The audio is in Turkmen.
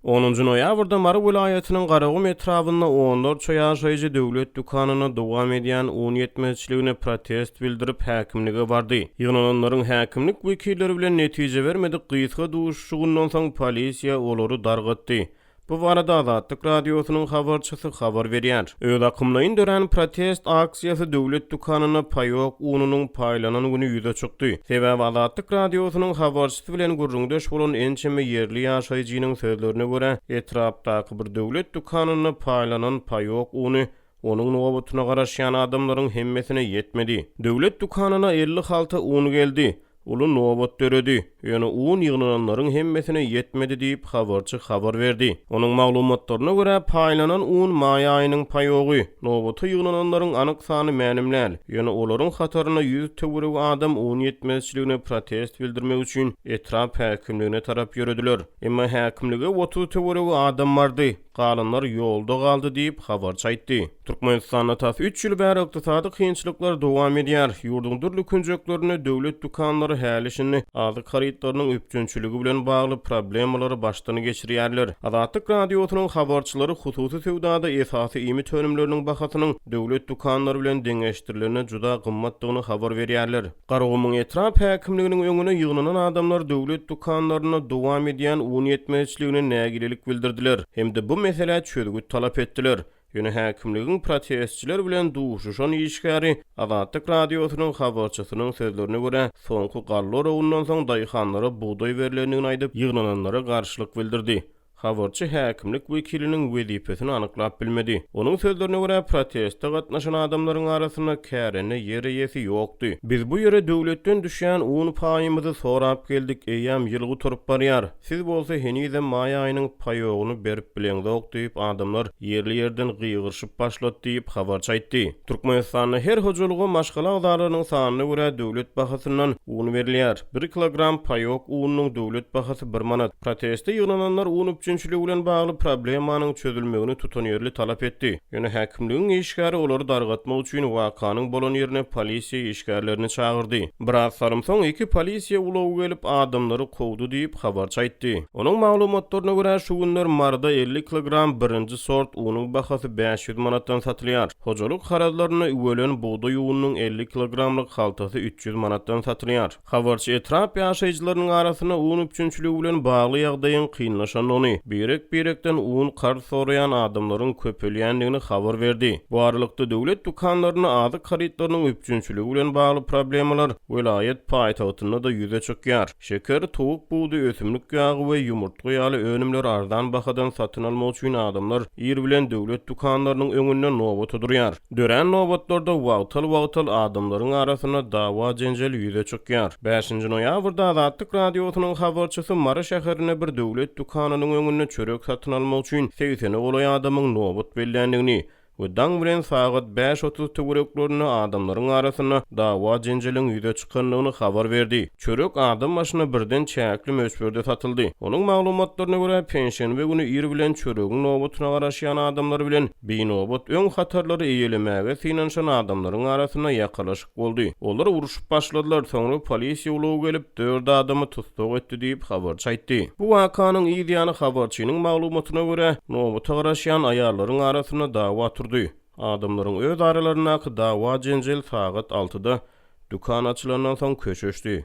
10-njy noýabrda Mary vilayatynyň Garagum etrafynda 14 ýaşaýjy döwlet dukanyna dowam edýän un ýetmezçiligine protest bildirip häkimlige bardy. Ýygnalanlaryň häkimlik wekilleri bilen netije bermedik gysga duşuşygundan soň polisiýa olary dargatdy. Bu barada Azatlyk radiosynyň habarçysy habar berýär. Öz akymlaryň dören protest aksiýasy döwlet dukanyna paýok ununyň paýlanan güni ýüze çykdy. Sebäbi Azatlyk radiosynyň habarçysy bilen gurrundaş bolan ençeme yerli ýaşaýjynyň sözlerine görä, etrapdaky bir döwlet dukanyna paýlanan paýok uny onuň nowatyna garaşýan adamlaryň hemmesine ýetmedi. Döwlet dukanyna 50 halta un geldi. Ulu nowat döredi. Ýöne un ýygnalanlaryň hemmesine ýetmedi diýip habarçy habar berdi. Onuň maglumatlaryna görä paýlanan un maý aýynyň paýogy. Nowaty ýygnalanlaryň anyk sany mänimläl. Ýöne olaryň hataryna 100 töwereg adam un ýetmezçiligine protest bildirmek üçin etrap häkimligine tarap ýörediler. Emma häkimlige 30 töwereg adam bardy. Galanlar ýolda galdy diýip habarçy aýtdy. Türkmenistanda tas 3 ýyl bäri ykdysady kynçylyklar dowam edýär. Ýurdun durly künjeklerini döwlet dukanlary hälisini azyk harytlarynyň üpjünçiligi bilen bagly problemalary başdan geçirýärler. Azatlyk radiosynyň habarçylary hususy sewdada esasy ýymit önümleriniň bahasynyň döwlet dukanlary bilen deňeşdirilerine juda gymmatlygyny habar berýärler. Garagumyň etrap häkimliginiň öňüne ýygnanan adamlar döwlet dukanlaryna dowam edýän un ýetmezçiligine nägilelik bildirdiler. Hemde bu mesele çözgüt talap etdiler. Ýöne häkimligiň protestçiler bilen duşuşan işgäri Azatlyk radiosynyň habarçysynyň sözlerine görä soňky gallar ondan soň daýhanlara buğday berilendigini aýdyp ýygnalanlara garşylyk bildirdi. Habarçy häkimlik wekiliniň wezipesini anyklap bilmedi. Onuň sözlerine görä protestde gatnaşan adamlaryň arasyna kärene ýere ýesi ýokdy. Biz bu ýere döwletden düşýän un paýymyzy sorap geldik, eýam ýyl guturup barýar. Siz bolsa henüýde maý aýynyň paýogyny berip bileňdok diýip adamlar ýerli ýerden gygyrşyp başlady diýip habarçy aýtdy. Türkmenistanda her hojalygy maşgala agdararynyň sanyna görä döwlet bahasyndan un berilýär. 1 kilogram paýok ununyň döwlet bahasy 1 manat. Protestde ýygnalanlar un üpjünçiligi bilen bagly problemanyň çözülmegini tutanýarly talap etdi. Ýöne häkimligiň işgäri olary dargatmak üçin wakanyň bolan ýerine polisiýa işgärlerini çağırdy. Biraz sarym soň iki polisiýa ulagy gelip adamlary kowdy diýip habarçy aýtdy. Onuň maglumatlaryna görä şu günler Marda 50 kilogram birinji sort unyň bahasy 500 manatdan satylýar. Hojalyk harazlaryna üwelen buğday ununyň 50 kilogramlyk haltasy 300 manatdan satylýar. Habarçy etrap ýaşaýjylarynyň arasyna un üpjünçiligi bilen bagly ýagdaýyň kynlaşanyny, birekden un kar sorayan adamlaryň köpelýändigini habar berdi. Bu aralykda döwlet dukanlaryny azyk harytlarynyň üpjünçiligi bilen bagly problemalar vilayet paýtagtyna da ýüze çykýar. Şeker, towuk buğday, ösümlik ýagy we ýumurtly ýaly önümler arzan bahadan satyn almak üçin adamlar ýer bilen döwlet dukanlarynyň öňünde nowat durýar. Dören nowatlarda wagtal adamlaryň arasyna dawa jenjel ýüze çykýar. 5-nji noýabrda Azatlyk radiosynyň habarçysy Mara şäherine bir döwlet dukanynyň öňünde çörek satyn almak üçin 80 olaý adamyň nowat bellendigini we daň bilen sagat 5:30 töwereklerini adamlaryň arasyna dawa jenjeliň ýüze çykanlygyny habar berdi. Çörek adam başyna birden çäkli mösberde satyldy. Onuň maglumatlaryna görä pensiýe güni ýer bilen çöregiň nowatyna garaşýan adamlar bilen beýnowat öň hatarlary eýelemäge synanşan adamlaryň arasyna ýakalaşyk boldy. Olar uruşup başladylar, soňra polisiýa ulagy gelip 4 adamy tutsak etdi diýip habarçy aýtdy. Bu wakanyň ýygyany habarçynyň maglumatyna görä nowata garaşýan aýarlaryň arasyna dawa adamlaryň öz aralaryna dawa jenjel sagat 6-da dukan açylandan soň köçüşdi.